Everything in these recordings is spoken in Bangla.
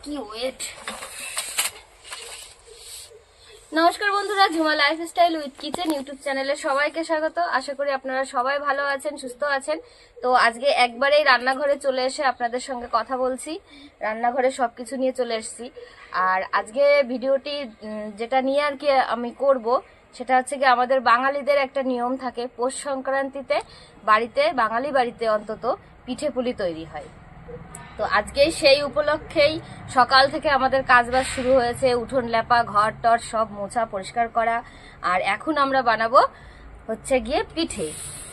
কি ওয়েট। নমস্কার বন্ধুরা, Jhuma lifestyle with kitchen YouTube চ্যানেলে সবাইকে স্বাগত। আশা করি আপনারা সবাই ভালো আছেন, সুস্থ আছেন। তো আজকে একবারেই রান্নাঘরে চলে এসে আপনাদের সঙ্গে কথা বলছি। রান্নাঘরে সবকিছু নিয়ে চলে এসেছি। আর আজকে ভিডিওটি যেটা নিয়ে আর কি আমি করব সেটা হচ্ছে কি, আমাদের বাঙালিদের একটা নিয়ম থাকে, পৌষ সংক্রান্তিতে বাড়িতে, বাঙালি বাড়িতে অন্তত পিঠে পুলি তৈরি হয়। তো আজকে সেই উপলক্ষেই সকাল থেকে আমাদের কাজবাজ শুরু হয়েছে, উঠোন লেপা, ঘর টর সব মোছা পরিষ্কার করা। আর এখন আমরা বানাবো হচ্ছে গিয়ে পিঠে।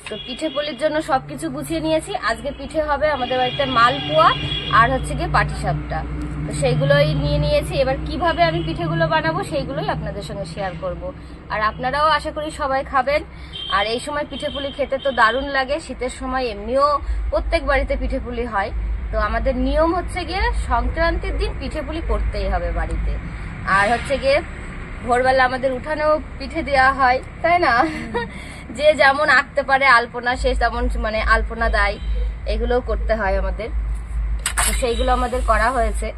তো পিঠে পুলির জন্য সবকিছু গুছিয়ে নিয়েছি। আজকে পিঠে হবে আমাদের বাড়িতে মালপোয়া আর হচ্ছে গিয়ে পাটিসাপটা। তো সেইগুলোই নিয়ে নিয়েছি। এবার কিভাবে আমি পিঠেগুলো বানাবো সেইগুলোই আপনাদের সঙ্গে শেয়ার করব। আর আপনারাও আশা করি সবাই খাবেন। আর এই সময় পিঠে পুলি খেতে তো দারুণ লাগে। শীতের সময় এমনিও প্রত্যেক বাড়িতে পিঠে পুলি হয়। তো আমাদের নিয়ম হচ্ছে গিয়ে সংক্রান্তির দিন পিঠে পুলি করতেই হবে বাড়িতে। আর হচ্ছে গিয়ে ভোরবেলা আমাদের উঠানেও পিঠে দেওয়া হয়, তাই না? যে যেমন আঁকতে পারে আলপনা, সে তেমন মানে আলপনা দেয়, এগুলোও করতে হয় আমাদের। তো সেইগুলো আমাদের করা হয়েছে।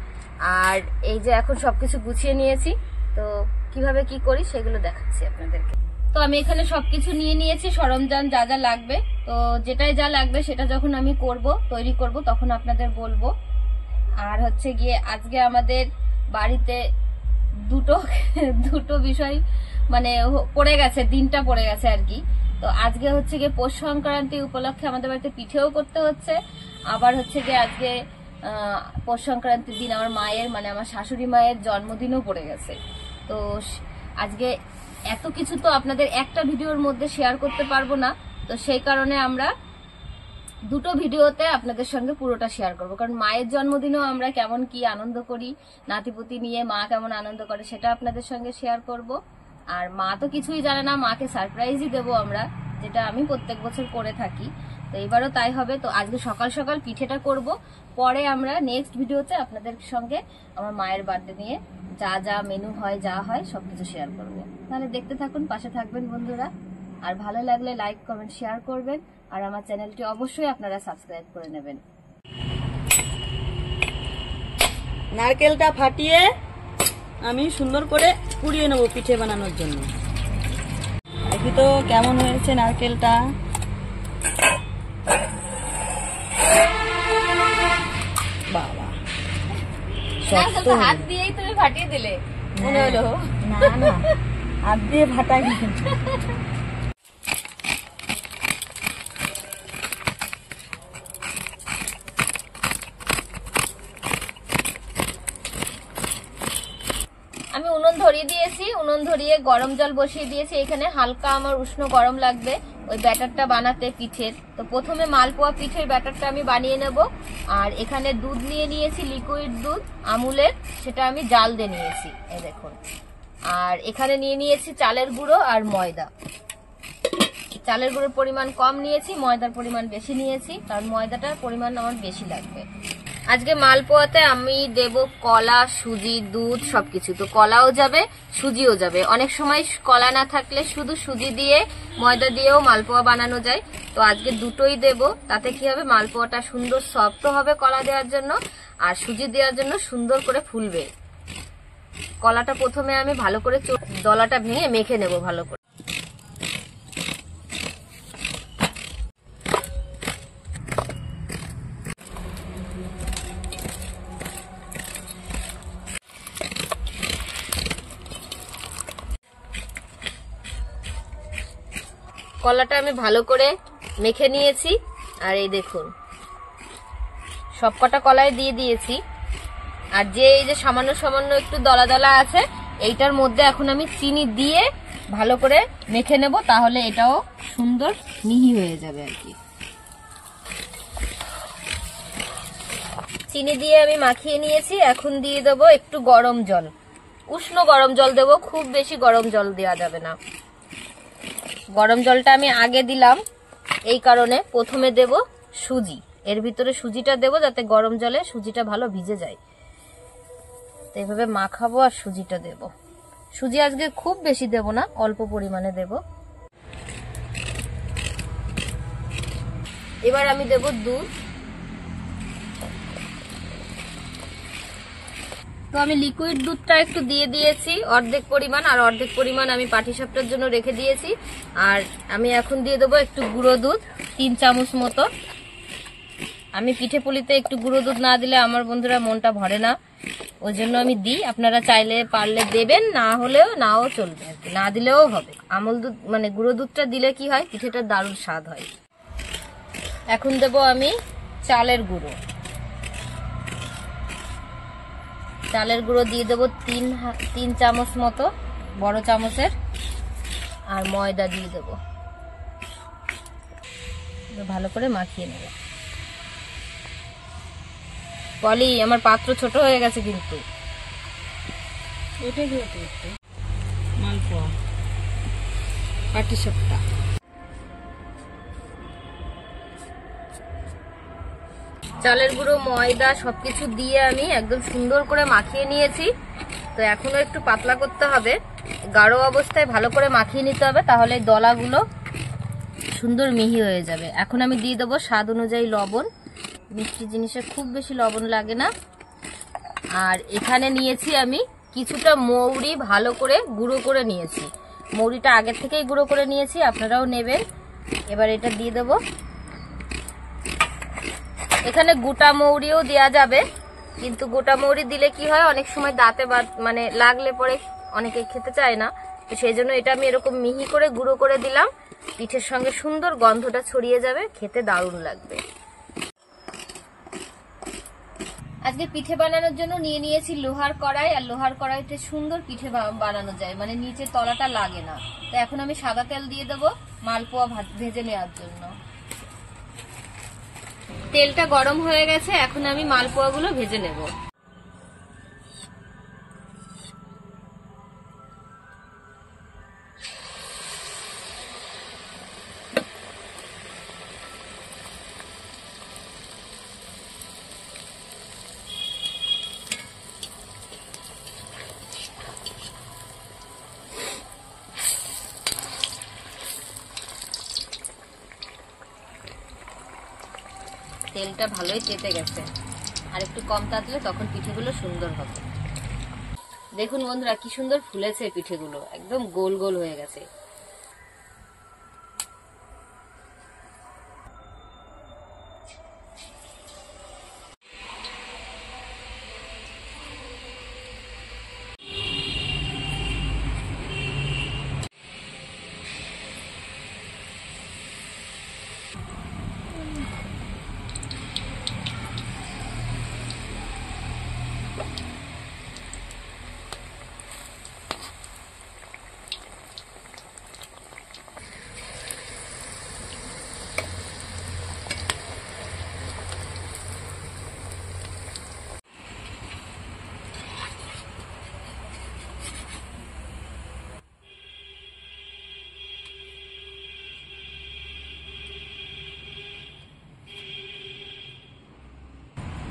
আর এই যে এখন সবকিছু গুছিয়ে নিয়েছি, তো কিভাবে কি করি সেগুলো দেখাচ্ছি আপনাদেরকে। তো আমি এখানে সবকিছু নিয়ে নিয়েছি, সরঞ্জাম যা যা লাগবে। তো যেটাই যা লাগবে সেটা যখন আমি তৈরি করব তখন আপনাদের বলবো। আর হচ্ছে গিয়ে আজকে আমাদের বাড়িতে দুটো বিষয় মানে পড়ে গেছে, দিনটা পড়ে গেছে আর কি। তো আজকে হচ্ছে গিয়ে পৌষ সংক্রান্তি উপলক্ষে আমাদের বাড়িতে পিঠেও করতে হচ্ছে। আবার হচ্ছে গিয়ে আজকে পৌষ সংক্রান্তির দিন আমার মায়ের মানে আমার শাশুড়ি মায়ের জন্মদিনও পড়ে গেছে। তো আজকে এত কিছু তো আপনাদের একটা ভিডিওর মধ্যে শেয়ার করতে পারবো না। তো সেই কারণে আমরা দুটো ভিডিওতে আপনাদের সঙ্গে পুরোটা শেয়ার করব। কারণ মায়ের জন্মদিনেও আমরা কেমন কি আনন্দ করি, নাতিপুতি নিয়ে মা কেমন আনন্দ করে সেটা আপনাদের সঙ্গে শেয়ার করব। আর মা তো কিছুই জানে না, মাকে সারপ্রাইজই দেবো আমরা, যেটা আমি প্রত্যেক বছর করে থাকি। তো এবারও তাই হবে। তো আজকে সকাল সকাল পিঠেটা করব, পরে আমরা নেক্সট ভিডিওতে আপনাদের সঙ্গে আমার মায়ের বার্থডে নিয়ে যা যা মেনু হয়, যা হয় সবকিছু শেয়ার করব। তাহলে দেখতে থাকুন, পাশে থাকবেন বন্ধুরা। আর ভালো লাগলে লাইক, কমেন্ট, শেয়ার করবেন। আর আমার চ্যানেলটি অবশ্যই আপনারা সাবস্ক্রাইব করে নেবেন। নারকেলটা ফাটিয়ে আমি সুন্দর করে পুড়িয়ে নেবো পিঠে বানানোর জন্য। দেখি তো কেমন হয়েছে নারকেলটা। বাবা, হাত দিয়েই তুমি ফাটিয়ে দিলে মনে হলো। না না, হাত দিয়ে ফাটাই। আমি উনুন ধরিয়ে দিয়েছি, উনুন ধরিয়ে গরম জল বসিয়ে দিয়েছি। এখানে হালকা আমার উষ্ণ গরম লাগবে ওই ব্যাটারটা বানাতে পিঠের। তো প্রথমে মালপোয়া পিঠের ব্যাটারটা আমি বানিয়ে নেব। আর এখানে দুধ নিয়ে নিয়েছি, লিকুইড দুধ আমুলের, সেটা আমি জাল দিয়ে নিয়েছি, এই দেখুন। আর এখানে নিয়ে নিয়েছি চালের গুঁড়ো আর ময়দা। চালের গুঁড়োর পরিমাণ কম নিয়েছি, ময়দার পরিমাণ বেশি নিয়েছি, কারণ ময়দাটার পরিমাণ আমার বেশি লাগবে। আজকে মালপোয়াতে আমি দেব কলা, সুজি, দুধ সবকিছু। তো কলাও যাবে, সুজিও যাবে। অনেক সময় কলা না থাকলে শুধু সুজি দিয়ে, ময়দা দিয়েও মালপোয়া বানানো যায়। তো আজকে দুটোই দেব। তাতে কি হবে, মালপোয়াটা সুন্দর সফট হবে কলা দেওয়ার জন্য, আর সুজি দেওয়ার জন্য সুন্দর করে ফুলবে। কলাটা প্রথমে আমি ভালো করে দলাটা ভেঙে মেখে নেব ভালো করে। কলাটা আমি ভালো করে মেখে নিয়েছি। আর এই দেখুন সবকটা কলাই দিয়ে দিয়েছি। আর যে এই যে সামান্য সামান্য একটু দলা দলা আছে, এইটার মধ্যে এখন আমি চিনি দিয়ে ভালো করে মেখে নেব, তাহলে এটাও সুন্দর মিহি হয়ে যাবে আর কি। চিনি দিয়ে আমি মাখিয়ে নিয়েছি। এখন দিয়ে দেবো একটু গরম জল, উষ্ণ গরম জল দেবো, খুব বেশি গরম জল দেওয়া যাবে না। গরম জলটা আমি আগে দিলাম এই কারণে, প্রথমে দেব সুজি, এর ভিতরে সুজিটা দেব যাতে গরম জলে সুজিটা ভালো ভিজে যায়। তো এইভাবে মাখাবো আর সুজিটা দেব। সুজি আজকে খুব বেশি দেব না, অল্প পরিমাণে দেব। এবার আমি দেব দুধ। তো আমি লিকুইড দুধটা একটু দিয়ে দিয়েছি অর্ধেক পরিমাণ, আর অর্ধেক পরিমাণ আমি পাটিসাপটার জন্য রেখে দিয়েছি। আর আমি এখন দিয়ে দেবো একটু গুঁড়ো দুধ 3 চামচ মতো। আমি পিঠে পুলিতে একটু গুঁড়ো দুধ না দিলে আমার বন্ধুরা মনটা ভরে না, ওই জন্য আমি দিই। আপনারা চাইলে পারলে দেবেন, না হলেও নাও চলবে, না দিলেও হবে। আমল দুধ মানে গুঁড়ো দুধটা দিলে কি হয়, পিঠেটার দারুণ স্বাদ হয়। এখন দেব আমি চালের গুঁড়ো। চালের গুঁড়ো দিয়ে দেবো 3 চামচ মতো, বড় চামচের। আর ময়দা দিয়ে দেবো, ভালো করে মাখিয়ে নেব। পলি, আমার পাত্র ছোট হয়ে গেছে কিন্তু। এটাই মালপোয়া পাটিসাপটা। চালের গুঁড়ো, ময়দা সবকিছু দিয়ে আমি একদম সুন্দর করে মাখিয়ে নিয়েছি। তো এখনো একটু পাতলা করতে হবে, গাঢ় অবস্থায় ভালো করে মাখিয়ে নিতে হবে, তাহলে দলাগুলো সুন্দর মিহি হয়ে যাবে। এখন আমি দিয়ে দেবো স্বাদ অনুযায়ী লবণ। মিষ্টি জিনিসে খুব বেশি লবণ লাগে না। আর এখানে নিয়েছি আমি কিছুটা মৌরি, ভালো করে গুঁড়ো করে নিয়েছি। মৌরিটা আগের থেকেই গুঁড়ো করে নিয়েছি, আপনারাও নেবেন। এবার এটা দিয়ে দেবো। এখানে গোটা মৌরিও দেওয়া যাবে, কিন্তু গোটা মৌরি দিলে কি হয়, অনেক সময় দাঁতে মানে লাগলে পরে অনেকে খেতে চায় না। তো সেই জন্য এটা আমি এরকম মিহি করে গুঁড়ো করে দিলাম। পিঠের সঙ্গে সুন্দর গন্ধটা ছড়িয়ে যাবে, খেতে দারুণ লাগবে। আজকে পিঠে বানানোর জন্য নিয়ে নিয়েছি লোহার কড়াই। আর লোহার কড়াইতে সুন্দর পিঠে বানানো যায়, মানে নিচে তলাটা লাগে না। তো এখন আমি সাদা তেল দিয়ে দেবো মালপোয়া ভেজে নেওয়ার জন্য। তেলটা গরম হয়ে গেছে, এখন আমি মালপোয়াগুলো ভেজে নেব। তেলটা ভালোই তেতে গেছে, আর একটু কম তাতলে তখন পিঠেগুলো সুন্দর হবে। দেখুন বন্ধুরা, কি সুন্দর ফুলেছে পিঠেগুলো, একদম গোল গোল হয়ে গেছে।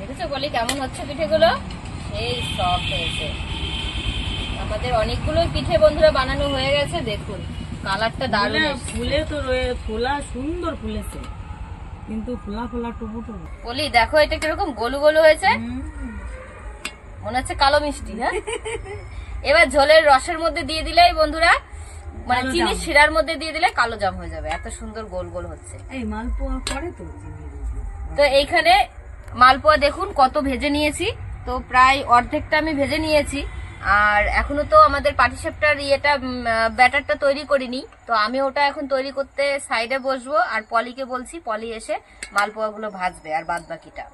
দেখেছো বলি কেমন হচ্ছে পিঠেগুলো, এই সফট হয়েছে। আমাদের অনেকগুলো পিঠে বন্ধুরা বানানো হয়ে গেছে, দেখুন কালারটা দারুণ। ফুলে তো ফোলা সুন্দর ফুলেছে, কিন্তু ফোলা ফোলা টুপু টুপু। বলি দেখো এটা কিরকম গোলু গোলু হয়েছে, মনে হচ্ছে কালো মিষ্টি। হ্যাঁ, এবার ঝোলের রসের মধ্যে দিয়ে দিলেই বন্ধুরা, মানে চিনির শিরার মধ্যে দিয়ে দিলে কালো জাম হয়ে যাবে, এত সুন্দর গোল গোল হচ্ছে। এই মালপোয়া করে তো এইখানে মালপোয়া দেখুন কত ভেজে নিয়েছি, তো প্রায় অর্ধেকটা আমি ভেজে নিয়েছি। আর এখনো তো আমাদের পাটিসাপটার ব্যাটারটা তৈরি করিনি, তো আমি ওটা এখন তৈরি করতে সাইডে বসবো। আর পলিকে বলছি, পলি এসে মালপোয়াগুলো ভাজবে, আর বাদ বাকিটা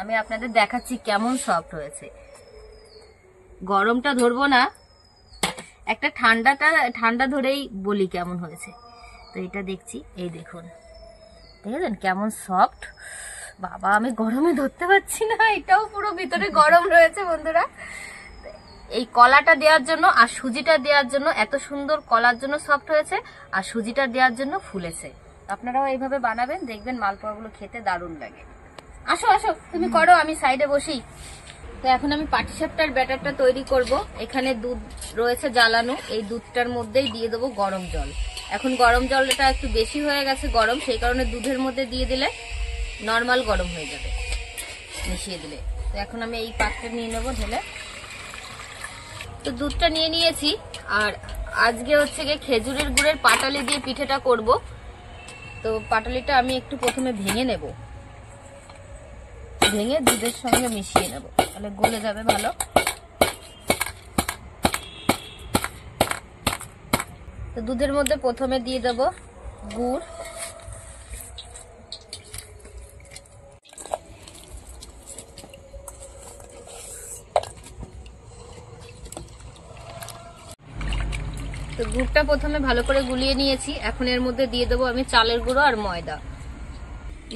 আমি আপনাদের দেখাচ্ছি কেমন সফট হয়েছে। গরমটা ধরবো না, একটা ঠান্ডা ধরেই বলি কেমন হয়েছে। তো এটা দেখছি, এই দেখুন, দেখেছেন কেমন সফট। বাবা, আমি গরমে ধরতে পারছি না, এটাও পুরো ভিতরে গরম রয়েছে বন্ধুরা। এই কলাটা দেওয়ার জন্য আর সুজিটা দেওয়ার জন্য এত সুন্দর, কলার জন্য সফট হয়েছে আর সুজিটা দেওয়ার জন্য ফুলেছে। আপনারাও এইভাবে বানাবেন, দেখবেন মালপোয়াগুলো খেতে দারুণ লাগে। আসো আসো, তুমি করো, আমি সাইডে বসি। তো এখন আমি পাটিসাপটার ব্যাটারটা তৈরি করব। এখানে দুধ রয়েছে জ্বালানো, এই দুধটার মধ্যেই দিয়ে দেবো গরম জল। এখন গরম জলটা একটু বেশি হয়ে গেছে গরম, সেই কারণে দুধের মধ্যে দিয়ে দিলে নর্মাল গরম হয়ে যাবে মিশিয়ে দিলে। তো এখন আমি এই পাত্রে নিয়ে নেবো ঢেলে। তো দুধটা নিয়ে নিয়েছি, আর আজকে হচ্ছে গিয়ে খেজুরের গুড়ের পাটালি দিয়ে পিঠেটা করব। তো পাটালিটা আমি একটু প্রথমে ভেঙে নেব, ভেঙে দুধের সঙ্গে মিশিয়ে নেব, তাহলে গলে যাবে ভালো। তো দুধের মধ্যে প্রথমে দিয়ে দেব গুড়, তো গুড়টা প্রথমে ভালো করে গুলিয়ে নিয়েছি। এখন এর মধ্যে দিয়ে দেবো আমি চালের গুঁড়ো আর ময়দা।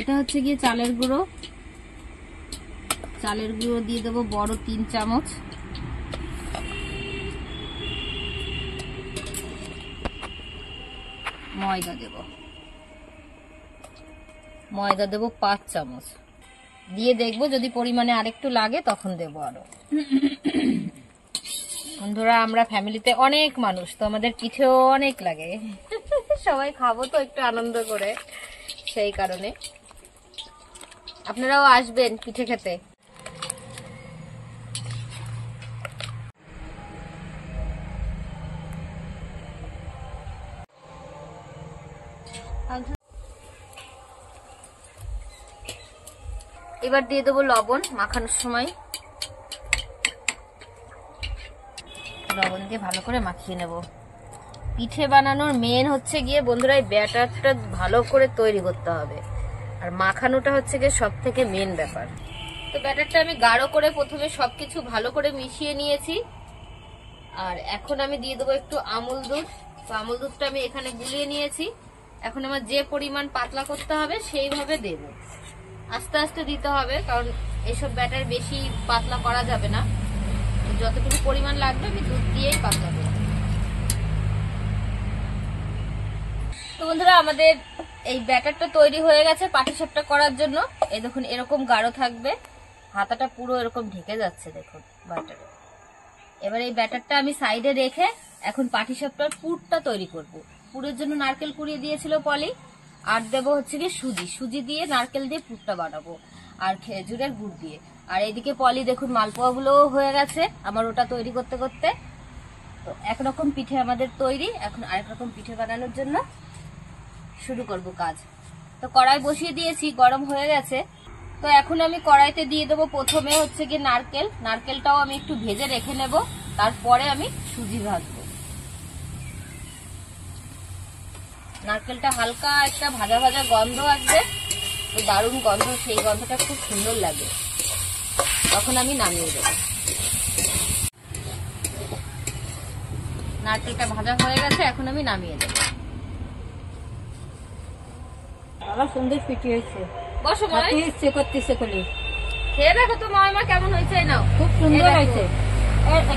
এটা হচ্ছে গিয়ে চালের গুঁড়ো, চালের গুঁড়ো দিয়ে দেবো বড় 3 চামচ। ময়দা দেব, ময়দা দেব 5 চামচ। দিয়ে দেখবো যদি পরিমাণে আরেকটু লাগে তখন দেবো আরো। বন্ধুরা আমরা ফ্যামিলিতে অনেক মানুষ, তো আমাদের পিঠেও অনেক লাগে, সবাই খাবো তো একটু আনন্দ করে, সেই কারণে আপনারাও আসবেন পিঠে খেতে। এবার দিয়ে দেবো লবণ মাখানোর সময়, লবণ দিয়ে ভালো করে মাখিয়ে নেব। পিঠে বানানোর মেন হচ্ছে গিয়ে বন্ধুরা এই ব্যাটারটা ভালো করে তৈরি করতে হবে, আর মাখানোটা হচ্ছে গিয়ে সব থেকে মেন ব্যাপার। তো ব্যাটারটা আমি গাঢ় করে প্রথমে সবকিছু ভালো করে মিশিয়ে নিয়েছি, আর এখন আমি দিয়ে দেবো একটু আমুল দুধ। তো আমুল দুধটা আমি এখানে গুলিয়ে নিয়েছি। এখন আমার যে পরিমাণ পাতলা করতে হবে সেইভাবে দেব, আস্তে আস্তে দিতে হবে, কারণ এসব ব্যাটার বেশি পাতলা করা যাবে না। যতটুকু পরিমাণ লাগবে আমি দুধ দিয়েই পাতলা করব। তো বন্ধুরা আমাদের এই ব্যাটারটা তৈরি হয়ে গেছে পাটিসাপটা করার জন্য। এই দেখুন এরকম গাঢ় থাকবে, হাতাটা পুরো এরকম ঢেকে যাচ্ছে দেখুন ব্যাটারে। এবার এই ব্যাটারটা আমি সাইডে রেখে এখন পাটিসাপটার পুরটা তৈরি করব। পুরের জন্য নারকেল কুড়িয়ে দিয়েছিল পলি, আর দেবো হচ্ছে কি সুজি, সুজি দিয়ে নারকেল দিয়ে পুরটা বানাবো, আর খেজুরের গুড় দিয়ে। আর এইদিকে পলি দেখুন মালপোয়া গুলোও হয়ে গেছে আমার ওটা তৈরি করতে করতে। তো একরকম পিঠে আমাদের তৈরি, এখন আরেক রকম পিঠে বানানোর জন্য শুরু করব কাজ। তো কড়াই বসিয়ে দিয়েছি, গরম হয়ে গেছে। তো এখন আমি কড়াইতে দিয়ে দেবো প্রথমে হচ্ছে কি নারকেল, নারকেলটাও আমি একটু ভেজে রেখে নেব, তারপরে আমি সুজি ভাজবো। নারকেলটা হালকা একটা ভাজা ভাজা গন্ধ আসবে, তো দারুণ গন্ধ, সেই গন্ধটা খুব সুন্দর লাগে, তখন আমি নামিয়ে দেব। নারকেলটা ভাজা হয়ে গেছে, এখন আমি নামিয়ে দেব। আবার সুন্দর পিঠে হয়েছে, বসো মা, ইচ্ছে করতেছে করে খেয়ে দেখো তো মামা কেমন হয়েছে। নাও, খুব সুন্দর হয়েছে,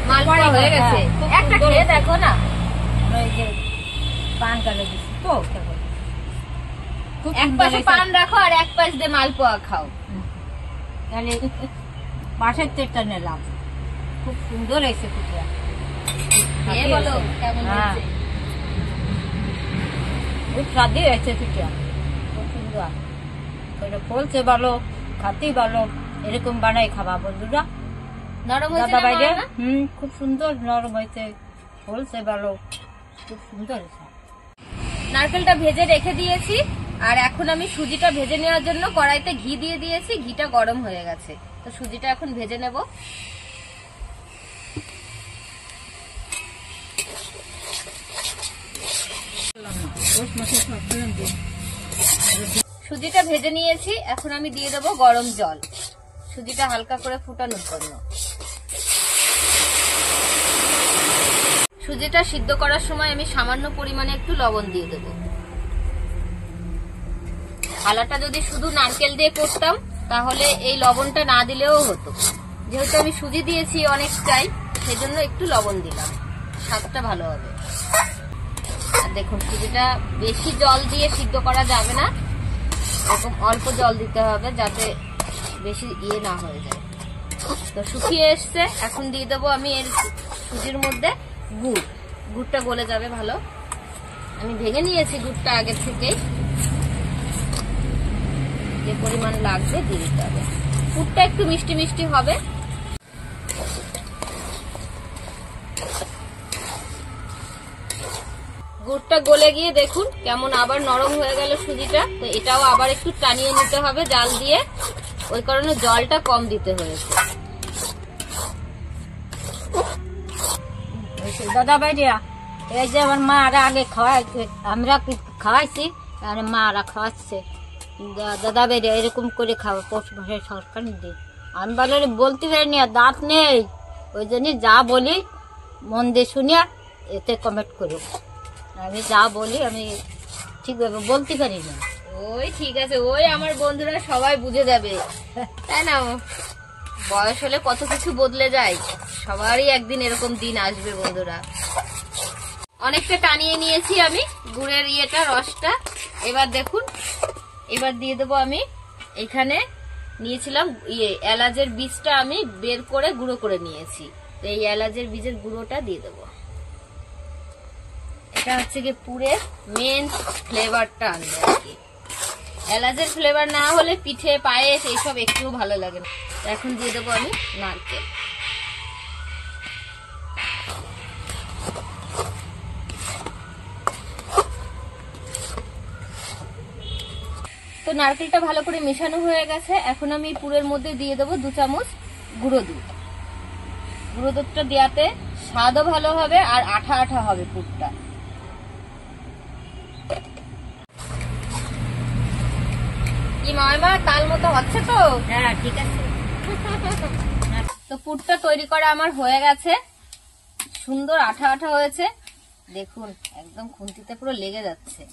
মালপোয়া হয়ে গেছে, একটা খেয়ে দেখো না। পান কালে দিচ্ছি তো, এক পাশে পান রাখো আর এক পাশ দিয়ে মালপোয়া খাও। তাহলে পাশের তেলটা নিলাম, খুব সুন্দর হয়েছে পিঠা। খেয়ে বলো কেমন হয়েছে। খুব স্বাদই হয়েছে পিঠা, খুব সুন্দর। ওইটা ফলছে ভালো, খাতেই ভালো, এরকম বানাই খাবা বন্ধুরা। নরম হয়েছে দাদা না বাইরে? মামা? খুব সুন্দর নরম হয়েছে, ফলছে ভালো, খুব সুন্দর হয়েছে। নারকেলটা ভেজে রেখে দিয়েছি, আর এখন আমি সুজিটা ভেজে নেওয়ার জন্য কড়াইতে ঘি দিয়ে দিয়েছি, ঘিটা গরম হয়ে গেছে। তো সুজিটা এখন ভেজে নেব। সুজিটা ভেজে নিয়েছি, এখন আমি দিয়ে দেবো গরম জল, সুজিটা হালকা করে ফুটানোর জন্য। সুজিটা সিদ্ধ করার সময় আমি সামান্য পরিমাণে একটু লবণ দিয়ে দেবো। থালাটা যদি শুধু নারকেল দিয়ে করতাম তাহলে এই লবণটা না দিলেও হতো, যেহেতু আমি সুজি দিয়েছি অনেকটাই, সেজন্য একটু লবণ দিলাম, স্বাদটা ভালো হবে। আর দেখুন সুজিটা বেশি জল দিয়ে সিদ্ধ করা যাবে না, এরকম অল্প জল দিতে হবে যাতে বেশি ইয়ে না হয়ে যায়। তো শুকিয়ে এসছে, এখন দিয়ে দেবো আমি এর সুজির মধ্যে গুড়, গুড়টা গলে যাবে ভালো। আমি ভেঙে নিয়েছি গুড়টা আগে থেকেই, যে পরিমাণ লাগবে দিয়ে দিতে হবে। গুড়টা একটু মিষ্টি মিষ্টি হবে। গুড়টা গলে গিয়ে দেখুন কেমন আবার নরম হয়ে গেল সুজিটা। তো এটাও আবার একটু টানিয়ে নিতে হবে জাল দিয়ে, ওই কারণে জলটা কম দিতে হয়েছে। দাদা ভাইরা, এই যে আমার মারা আগে খাওয়াই, আমরা খাওয়াইছি আর মারা খাওয়াচ্ছে। দাদা ভাইরা এরকম করে খাওয়া পশু ভাষায় সরকার দিয়ে। আমি বলতে পারিনি, আর দাঁত নেই, ওই জন্য যা বলি মন দিয়ে শুনিয়া এতে কমেন্ট করো। আমি যা বলি আমি ঠিকভাবে বলতে পারি না। ওই ঠিক আছে, ওই আমার বন্ধুরা সবাই বুঝে যাবে, তাই না? বয়স হলে কত কিছু বদলে যায়, সবারই একদিন এরকম দিন আসবে বন্ধুরা। অনেকটা টানিয়ে নিয়েছি আমি গুড়ের রসটা। এবার দেখুন, এবার দিয়ে দেবো আমি এখানে নিয়েছিলাম এলাচের বীজটা আমি বের করে গুঁড়ো করে নিয়েছি। তো এই এলাচের বীজের গুঁড়োটা দিয়ে দেবো। এটা হচ্ছে কি পুরের মেন ফ্লেভারটা আনবে আর কি। এলাচের ফ্লেভার না হলে পিঠে পায়েস এইসব একটুও ভালো লাগে না। এখন দিয়ে দেবো আমি নারকেল। তো নারকেলটা ভালো করে মেশানো হয়ে গেছে। এখন আমি পুরের মধ্যে দিয়ে দেবো 2 চামচ গুঁড়ো দুধ। গুঁড়ো দুধটা দেওয়াতে স্বাদও ভালো হবে আর আঠা আঠা হবে পুরটা। কি মামা তাল মতো হচ্ছে তো? হ্যাঁ ঠিক আছে। তো পুরটা তৈরি করা আমার হয়ে গেছে, সুন্দর আঠা আঠা হয়েছে দেখুন, একদম খুন্তিতে পুরো লেগে যাচ্ছে।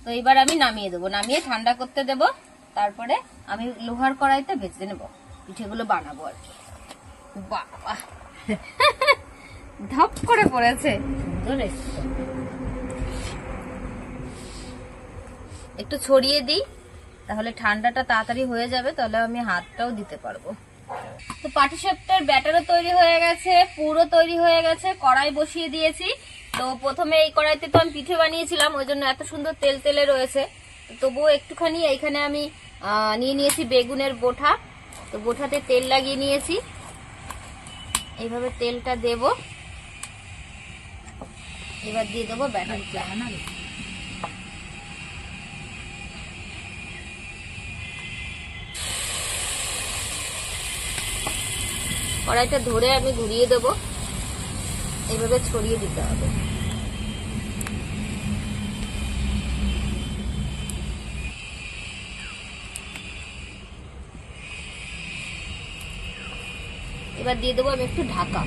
তো এবার আমি নামিয়ে দেবো, নামিয়ে ঠান্ডা করতে দেব, তারপরে আমি লোহার কড়াইতে ভেজে নেব, পিঠেগুলো বানাবো আর কি। বাবা ধপ করে পড়েছে, সুন্দর এসছে। একটু ছড়িয়ে দিই, তাহলে ঠান্ডাটা তাড়াতাড়ি হয়ে যাবে, তাহলে আমি হাতটাও দিতে পারবো। তো পাটিসাপটার ব্যাটারও তৈরি হয়ে গেছে, পুরো তৈরি হয়ে গেছে, কড়াই বসিয়ে দিয়েছি। তো প্রথমে এই কড়াইতে তো আমি পিঠে বানিয়েছিলাম, ওই জন্য এত সুন্দর তেল তেলে রয়েছে। তবুও একটুখানি এইখানে আমি নিয়ে নিয়েছি বেগুনের বোঁটা। তো বোঁটাতে তেল লাগিয়ে নিয়েছি, এইভাবে তেলটা দেব। এবার দিয়ে দেবো ব্যাটারটা। কড়াইটা ধরে আমি ঘুরিয়ে দেবো, এইভাবে ছড়িয়ে দিতে হবে। এবার দিয়ে দেবো আমি একটু ঢাকা।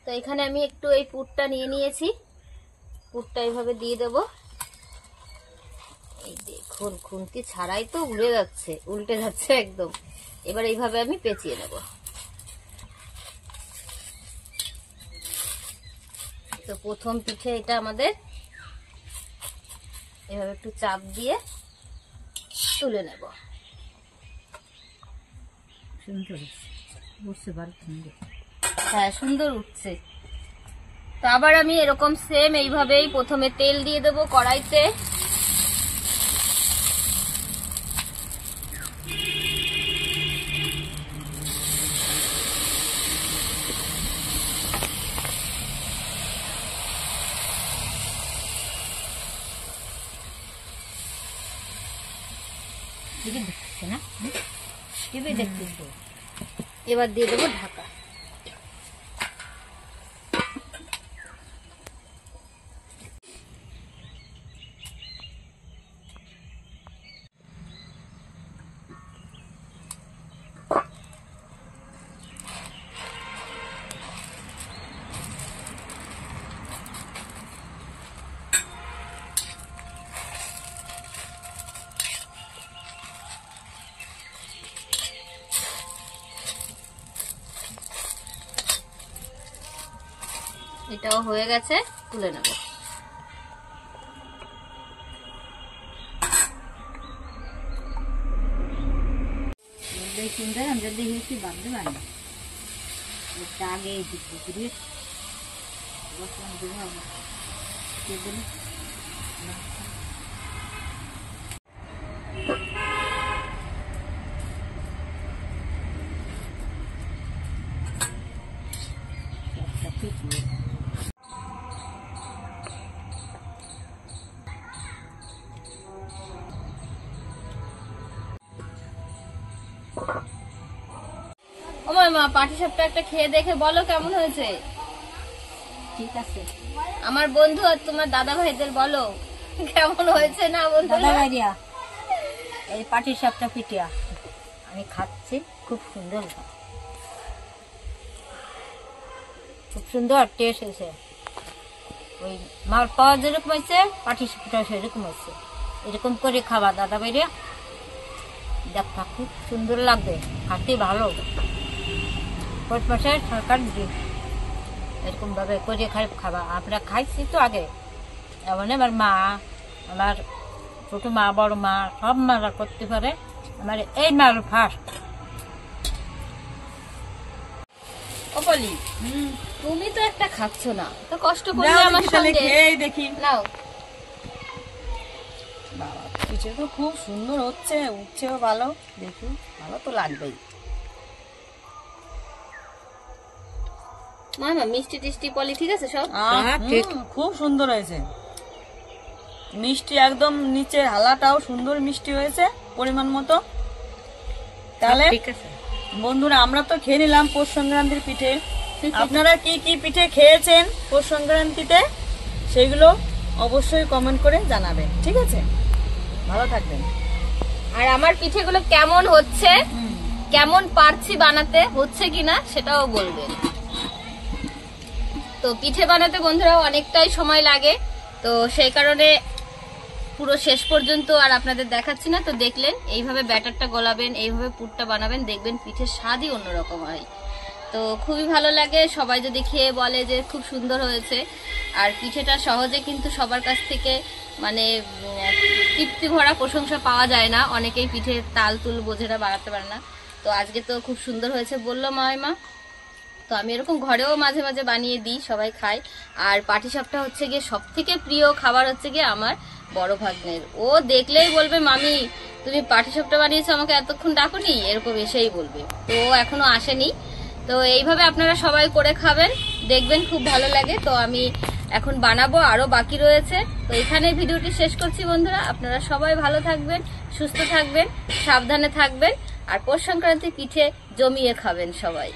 তো এখানে আমি একটু এই পুরটা নিয়ে নিয়েছি, পুরটা এইভাবে দিয়ে দেবো। এই দেখুন খুন্তি ছাড়াই তো উল্টে যাচ্ছে একদম। এবার এইভাবে আমি পেঁচিয়ে নেব। তো প্রথম পিঠে এটা আমাদের, এভাবে একটু চাপ দিয়ে তুলে নেব। হ্যাঁ সুন্দর উঠছে। তো আবার আমি এরকম সেম এইভাবেই প্রথমে তেল দিয়ে দেবো কড়াইতে। এবার দিয়ে দেবো ঢাকা। এটাও হয়ে গেছে, তুলে নেব। সুন্দর আমরা দেখেছি বাঁধতে পারি না, আগে পুকুরে মা পাটিসাপটা একটা খেয়ে দেখে বলো কেমন হয়েছে। ঠিক আছে আমার বন্ধু আর তোমার দাদা ভাইদের বলো কেমন হয়েছে না দাদা বন্ধুরা। ভাইয়া, এই পাটি সাপটা পিটিয়া আমি খাচ্ছি, খুব সুন্দর, খুব সুন্দর টেস্ট হয়েছে। ওই মাল পাওয়া যেরকম হয়েছে পাটি সাপটা সেরকম হয়েছে। এরকম করে খাওয়া দাদা ভাইয়া, দেখা খুব সুন্দর লাগবে, খাতে ভালো। পৌষ মাসে সরকার দিন এরকম ভাবে করে খাওয়া আমরা খাইছি তো আগে। এমন আমার মা, আমার ছোট মা, বড় মা সব মারা করতে পারে, আমার এই মাল ফার্স্ট। ওপলি তুমি তো একটা খাচ্ছ না, তো কষ্ট করে নাও আমার দেখি তাহলে, সঙ্গে খেয়েই দেখি। নাও। বাবা, পিঠে তো খুব সুন্দর হচ্ছে, উঠছেও ভালো, দেখি ভালো তো লাগবেই। মামা মিষ্টি টিষ্টি পলি ঠিক আছে সব? ঠিক। খুব সুন্দর হয়েছে, মিষ্টি একদম, নিচের হালাটাও সুন্দর মিষ্টি হয়েছে পরিমাণ মতো। তাহলে ঠিক আছে বন্ধুরা, আমরা তো খেয়ে নিলাম পৌষ সংক্রান্তির পিঠে। আপনারা কি কি পিঠে খেয়েছেন পৌষ সংক্রান্তিতে সেগুলো অবশ্যই কমেন্ট করে জানাবেন, ঠিক আছে? ভালো থাকবেন। আর আমার পিঠেগুলো কেমন হচ্ছে, কেমন পারছি বানাতে, হচ্ছে কিনা সেটাও বলবেন। তো পিঠে বানাতে বন্ধুরা অনেকটাই সময় লাগে, তো সেই কারণে পুরো শেষ পর্যন্ত আর আপনাদের দেখাচ্ছি না। তো দেখলেন এইভাবে ব্যাটারটা গলাবেন, এইভাবে পুরটা বানাবেন, দেখবেন পিঠের স্বাদই অন্যরকম হয়। তো খুবই ভালো লাগে, সবাই যদি খেয়ে বলে যে খুব সুন্দর হয়েছে। আর পিঠেটা সহজে কিন্তু সবার কাছ থেকে মানে তৃপ্তি ভরা প্রশংসা পাওয়া যায় না, অনেকেই পিঠে তাল তুল বোঝে না, বানাতে পারে না। তো আজকে তো খুব সুন্দর হয়েছে বললো মা। তো আমি এরকম ঘরেও মাঝে মাঝে বানিয়ে দিই, সবাই খায়। আর পাটিসাপটা হচ্ছে গিয়ে সব থেকে প্রিয় খাবার হচ্ছে গিয়ে আমার বড় ভাগ্নের। ও দেখলেই বলবে মামি তুমি পাটিসাপটা বানিয়েছো, আমাকে এতক্ষণ ডাকুনি, এরকম এসেই বলবে। তো ও এখনো আসেনি। তো এইভাবে আপনারা সবাই করে খাবেন, দেখবেন খুব ভালো লাগে। তো আমি এখন বানাবো, আরো বাকি রয়েছে। তো এখানে ভিডিওটি শেষ করছি বন্ধুরা। আপনারা সবাই ভালো থাকবেন, সুস্থ থাকবেন, সাবধানে থাকবেন, আর পৌষ সংক্রান্তি পিঠে জমিয়ে খাবেন সবাই।